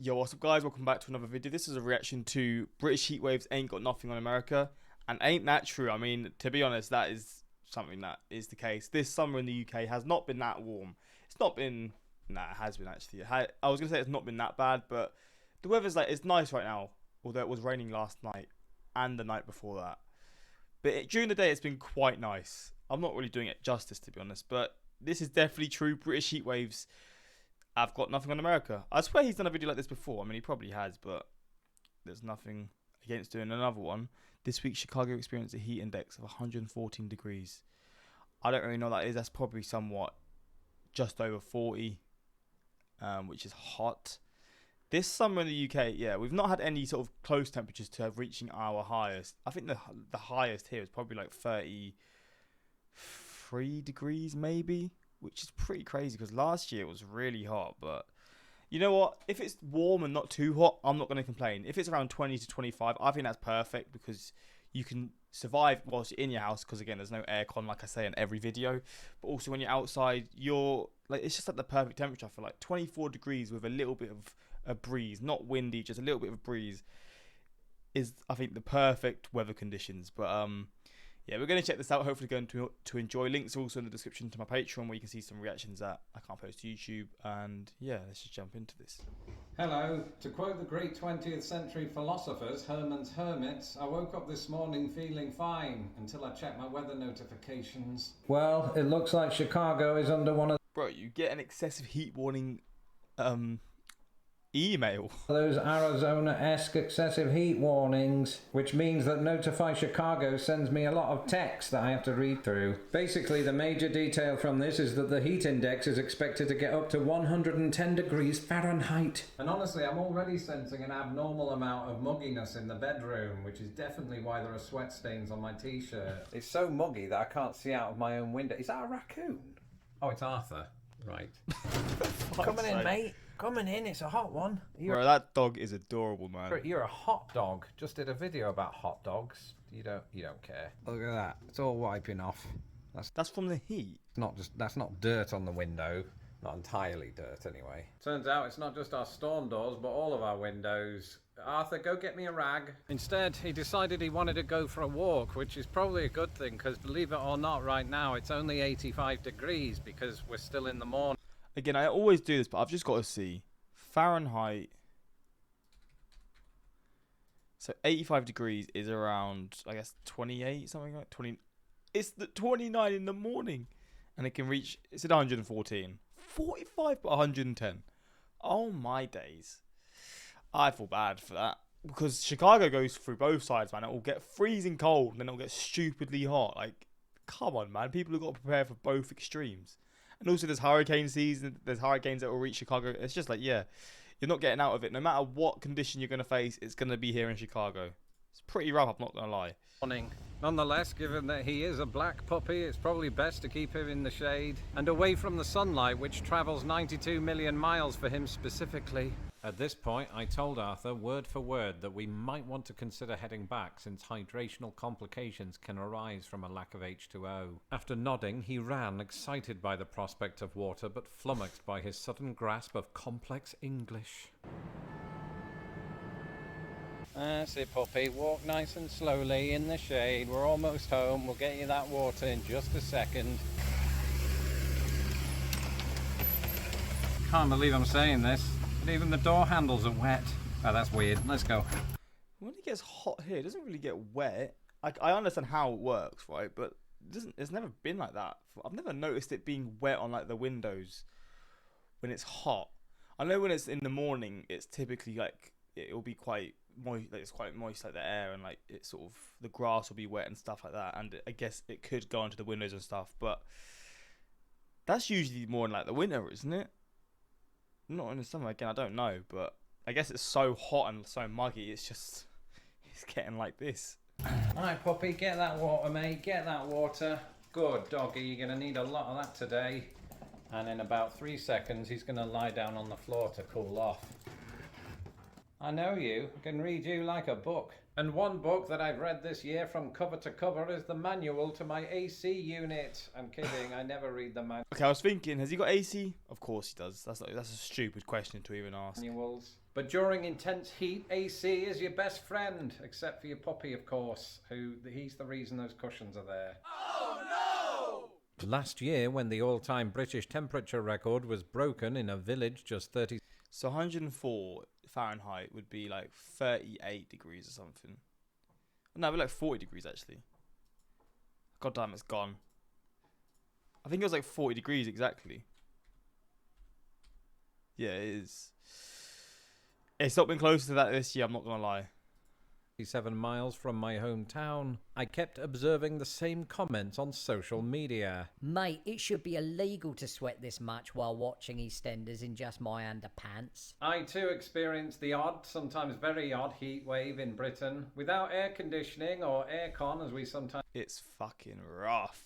Yo, what's up guys, welcome back to another video. This is a reaction to British Heatwaves Ain't Got Nothing on America. And ain't that true? I mean, to be honest, that is something that is the case. This summer in the UK has not been that warm. It's not been, nah, it has been actually. I was going to say it's not been that bad, but the weather's like, it's nice right now. Although it was raining last night and the night before that. But during the day it's been quite nice. I'm not really doing it justice to be honest, but this is definitely true. British Heatwaves, I've got nothing on America. I swear he's done a video like this before. I mean, he probably has, but there's nothing against doing another one. This week, Chicago experienced a heat index of 114 degrees. I don't really know what that is. That's probably somewhat just over 40, which is hot. This summer in the UK, yeah, we've not had any sort of close temperatures to reaching our highest. I think the highest here is probably like 33 degrees maybe, which is pretty crazy because last year it was really hot. But you know what? If it's warm and not too hot, I'm not going to complain. If it's around 20 to 25, I think that's perfect because you can survive whilst you're in your house because, again, there's no aircon, like I say in every video. But also when you're outside, you're like, it's just at the perfect temperature for like 24 degrees with a little bit of a breeze. Not windy, just a little bit of a breeze is, I think, the perfect weather conditions. But yeah, we're going to check this out. Hopefully going to enjoy. Links are also in the description to my Patreon where you can see some reactions that I can't post to YouTube. And yeah, let's just jump into this. Hello. To quote the great 20th century philosophers, Herman's Hermits, I woke up this morning feeling fine until I checked my weather notifications. Well, it looks like Chicago is under one of Bro, you get an excessive heat warning email. those Arizona-esque excessive heat warnings, which means that Notify Chicago sends me a lot of text that I have to read through. Basically, the major detail from this is that the heat index is expected to get up to 110 degrees Fahrenheit. And honestly, I'm already sensing an abnormal amount of mugginess in the bedroom, which is definitely why there are sweat stains on my t-shirt. It's so muggy that I can't see out of my own window. Is that a raccoon? Oh, it's Arthur. Right. Coming in, mate. Coming in, it's a hot one. Bro, that dog is adorable, man. You're a hot dog. Just did a video about hot dogs. You don't care. Look at that. It's all wiping off. That's from the heat. That's not dirt on the window. Not entirely dirt anyway. Turns out it's not just our storm doors, but all of our windows. Arthur, go get me a rag. Instead, he decided he wanted to go for a walk, which is probably a good thing because believe it or not, right now it's only 85 degrees because we're still in the morning. Again, I always do this, but I've just got to see Fahrenheit. So 85 degrees is around, I guess, 28, something like 20. It's the 29 in the morning, and it can reach. It's at 114, 45, but 110. Oh my days! I feel bad for that because Chicago goes through both sides, man. It will get freezing cold, and then it'll get stupidly hot. Like, come on, man. People have got to prepare for both extremes. And also there's hurricane season, there's hurricanes that will reach Chicago. It's just like, yeah, you're not getting out of it. No matter what condition you're going to face, it's going to be here in Chicago. It's pretty rough, I'm not going to lie. Morning. Nonetheless, given that he is a black puppy, it's probably best to keep him in the shade and away from the sunlight, which travels 92 million miles for him specifically. At this point, I told Arthur word for word that we might want to consider heading back since hydrational complications can arise from a lack of H2O. After nodding, he ran, excited by the prospect of water but flummoxed by his sudden grasp of complex English. That's it, puppy. Walk nice and slowly in the shade. We're almost home. We'll get you that water in just a second. Can't believe I'm saying this, but even the door handles are wet. Oh, that's weird. Let's go. When it gets hot here, it doesn't really get wet. I understand how it works, right? But it's never been like that. I've never noticed it being wet on like the windows when it's hot. I know when it's in the morning, it's typically like it'll be quite moist, like it's quite moist, like the air, and like it's sort of the grass will be wet and stuff like that. And I guess it could go onto the windows and stuff, but that's usually more in like the winter, isn't it? Not in the summer. Again, I don't know, but I guess it's so hot and so muggy. It's getting like this. Alright, puppy, get that water, mate. Get that water. Good doggy. You're gonna need a lot of that today. And in about 3 seconds, he's gonna lie down on the floor to cool off. I know you. I can read you like a book. And one book that I've read this year from cover to cover is the manual to my AC unit. I'm kidding, I never read the manual. Okay, I was thinking, has he got AC? Of course he does. That's a stupid question to even ask. Manuals. But during intense heat, AC is your best friend, except for your puppy, of course, he's the reason those cushions are there. Oh no! Last year, when the all-time British temperature record was broken in a village just 30... So 104 Fahrenheit would be like 38 degrees or something. No, it'd be like 40 degrees actually. God damn, it's gone. I think it was like 40 degrees exactly. Yeah, it is. It's not been closer to that this year, I'm not going to lie. 7 miles from my hometown, I kept observing the same comments on social media. Mate, it should be illegal to sweat this much while watching EastEnders in just my underpants. I too experienced the odd, sometimes very odd heat wave in Britain, without air conditioning or aircon as we sometimes It's fucking rough.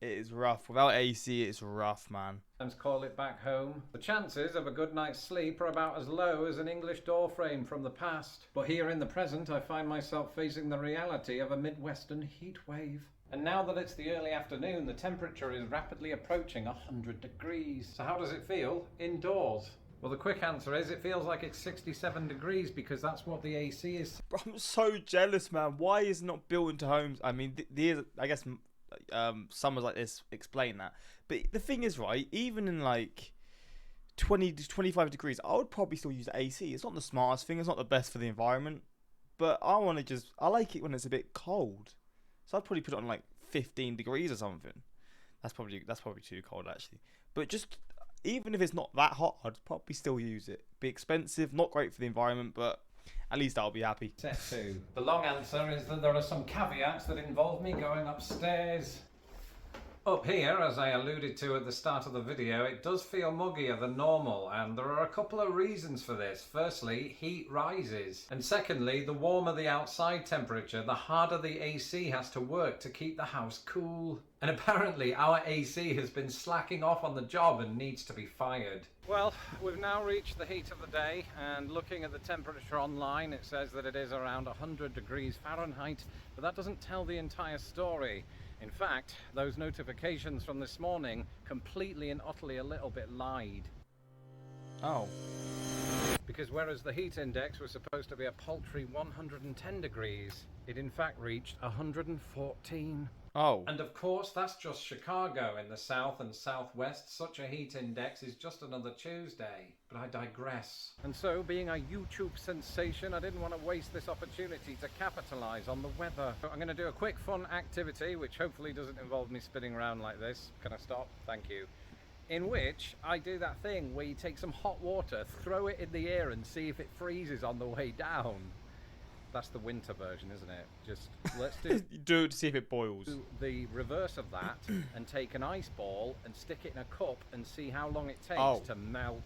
It is rough. Without AC, it's rough, man. call it back home. The chances of a good night's sleep are about as low as an English door frame from the past. But here in the present, I find myself facing the reality of a Midwestern heat wave. And now that it's the early afternoon, the temperature is rapidly approaching 100 degrees. So how does it feel indoors? Well, the quick answer is it feels like it's 67 degrees because that's what the AC is. Bro, I'm so jealous, man. Why is it not built into homes? I mean, I guess summers like this explain that. But the thing is, right, even in like 20 to 25 degrees, I would probably still use AC. It's not the smartest thing. It's not the best for the environment. But I like it when it's a bit cold. So I'd probably put it on like 15 degrees or something. That's probably too cold actually. But just even if it's not that hot, I'd probably still use it. Be expensive, not great for the environment, but at least I'll be happy. Set 2. The long answer is that there are some caveats that involve me going upstairs. Up here, as I alluded to at the start of the video, it does feel muggier than normal, and there are a couple of reasons for this. Firstly, heat rises. And secondly, the warmer the outside temperature, the harder the AC has to work to keep the house cool. And apparently our AC has been slacking off on the job and needs to be fired. Well, we've now reached the heat of the day, and looking at the temperature online, it says that it is around 100 degrees Fahrenheit, but that doesn't tell the entire story. In fact, those notifications from this morning completely and utterly a little bit lied. Oh. Because whereas the heat index was supposed to be a paltry 110 degrees, it in fact reached 114. Oh. And of course, that's just Chicago. In the south and southwest, such a heat index is just another Tuesday. But I digress. And so, being a YouTube sensation, I didn't want to waste this opportunity to capitalise on the weather. So I'm going to do a quick fun activity, which hopefully doesn't involve me spinning around like this. Can I stop? Thank you. In which I do that thing where you take some hot water, throw it in the air and see if it freezes on the way down. That's the winter version, isn't it? Just let's do it to see if it boils. Do the reverse of that and take an ice ball and stick it in a cup and see how long it takes to melt.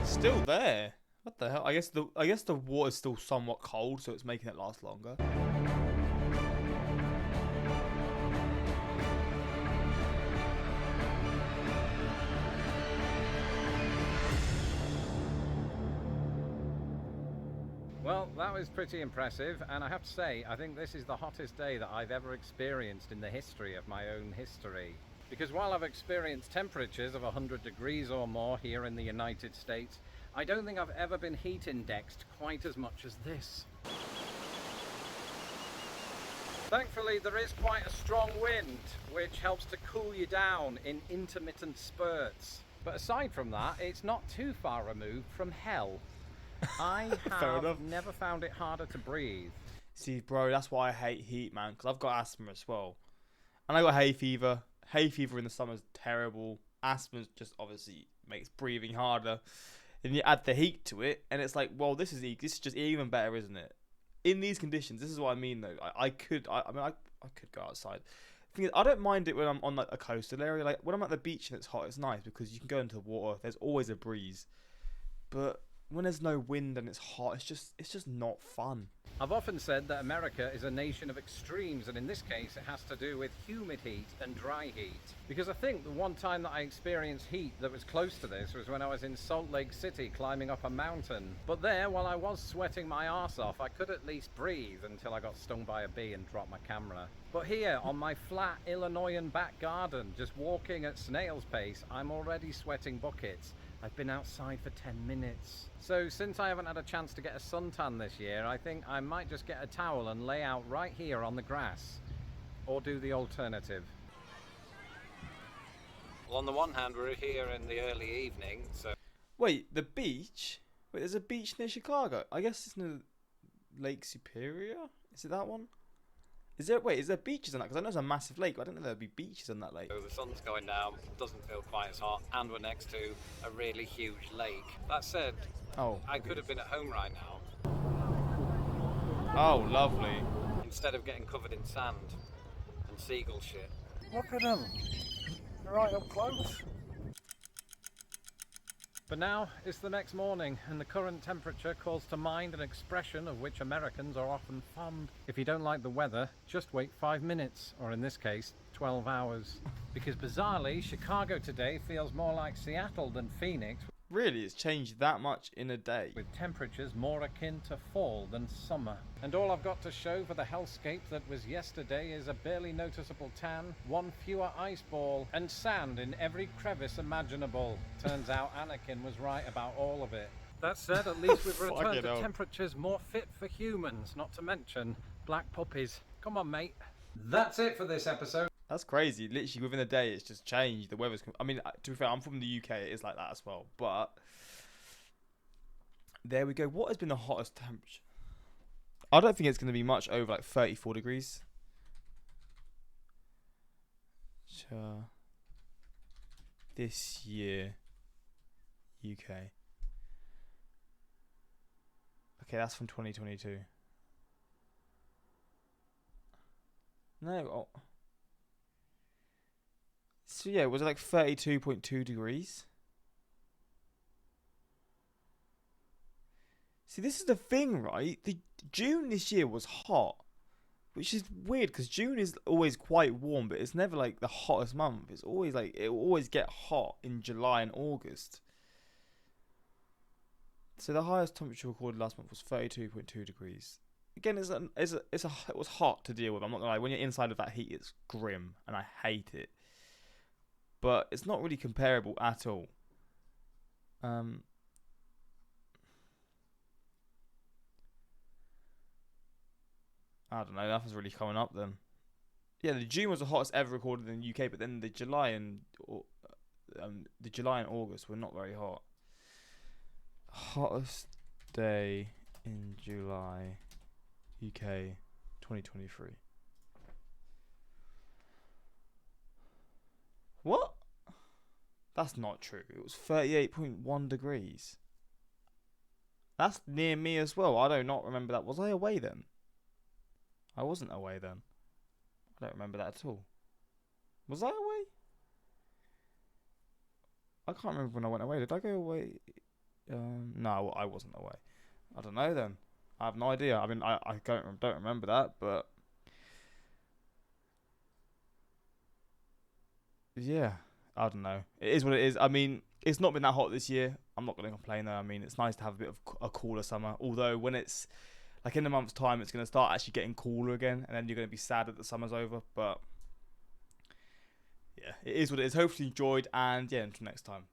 Still there. What the hell? I guess the water's still somewhat cold, so it's making it last longer. Well, that was pretty impressive, and I have to say, I think this is the hottest day that I've ever experienced in the history of my own history. Because while I've experienced temperatures of 100 degrees or more here in the United States, I don't think I've ever been heat indexed quite as much as this. Thankfully, there is quite a strong wind, which helps to cool you down in intermittent spurts. But aside from that, it's not too far removed from hell. I have never found it harder to breathe. See, bro, that's why I hate heat, man, because I've got asthma as well. And I got hay fever. Hay fever in the summer is terrible. Asthma just obviously makes breathing harder. And you add the heat to it, and it's like, well, this is just even better, isn't it? In these conditions, this is what I mean, though. I could go outside. The thing is, I don't mind it when I'm on like a coastal area. Like when I'm at the beach and it's hot, it's nice because you can go into the water. There's always a breeze. But when there's no wind and it's hot, it's just not fun. I've often said that America is a nation of extremes, and in this case it has to do with humid heat and dry heat. Because I think the one time that I experienced heat that was close to this was when I was in Salt Lake City climbing up a mountain. But there, while I was sweating my arse off, I could at least breathe until I got stung by a bee and dropped my camera. But here, on my flat Illinoisan back garden, just walking at snail's pace, I'm already sweating buckets. I've been outside for 10 minutes. So since I haven't had a chance to get a suntan this year, I think I might just get a towel and lay out right here on the grass. Or do the alternative. Well, on the one hand, we're here in the early evening, so... Wait, the beach? Wait, there's a beach near Chicago. I guess it's near Lake Superior? Is it that one? Is there beaches on that? Because I know there's a massive lake, but I don't know there'd be beaches on that lake. So the sun's going down, doesn't feel quite as hot, and we're next to a really huge lake. That said, I could have been at home right now. Oh, lovely. Instead of getting covered in sand and seagull shit. Look at them. They're right up close. But now it's the next morning, and the current temperature calls to mind an expression of which Americans are often fond. If you don't like the weather, just wait 5 minutes, or in this case, 12 hours. Because bizarrely, Chicago today feels more like Seattle than Phoenix. Really, it's changed that much in a day. With temperatures more akin to fall than summer. And all I've got to show for the hellscape that was yesterday is a barely noticeable tan, one fewer ice ball, and sand in every crevice imaginable. Turns out Anakin was right about all of it. That said, at least we've returned to temperatures more fit for humans, not to mention black puppies. Come on, mate. That's it for this episode. That's crazy. Literally within a day, it's just changed. The weather's... I mean, to be fair, I'm from the UK. It is like that as well. But there we go. What has been the hottest temperature? I don't think it's going to be much over like 34 degrees. This year, UK. Okay, that's from 2022. No. So yeah, was it like 32.2 degrees? See, this is the thing, right? The June this year was hot, which is weird because June is always quite warm, but it's never like the hottest month. It's always like it will always get hot in July and August. So the highest temperature recorded last month was 32.2 degrees. Again, it was hot to deal with. I'm not gonna lie. When you're inside of that heat, it's grim, and I hate it. But it's not really comparable at all. I don't know. Nothing's really coming up then. Yeah, the June was the hottest ever recorded in the UK, but then the July and August were not very hot. Hottest day in July, UK, 2023. What? That's not true. It was 38.1 degrees. That's near me as well. I do not remember that. Was I away then? I wasn't away then. I don't remember that at all. Was I away? I can't remember when I went away. Did I go away? No, I wasn't away. I don't know then. I have no idea. I mean, I don't remember that, but yeah, I don't know. It is what it is. I mean, it's not been that hot this year. I'm not going to complain though. I mean, it's nice to have a bit of a cooler summer. Although when it's like in a month's time, it's going to start actually getting cooler again, and then you're going to be sad that the summer's over. But yeah, it is what it is. Hopefully you enjoyed, and yeah, until next time.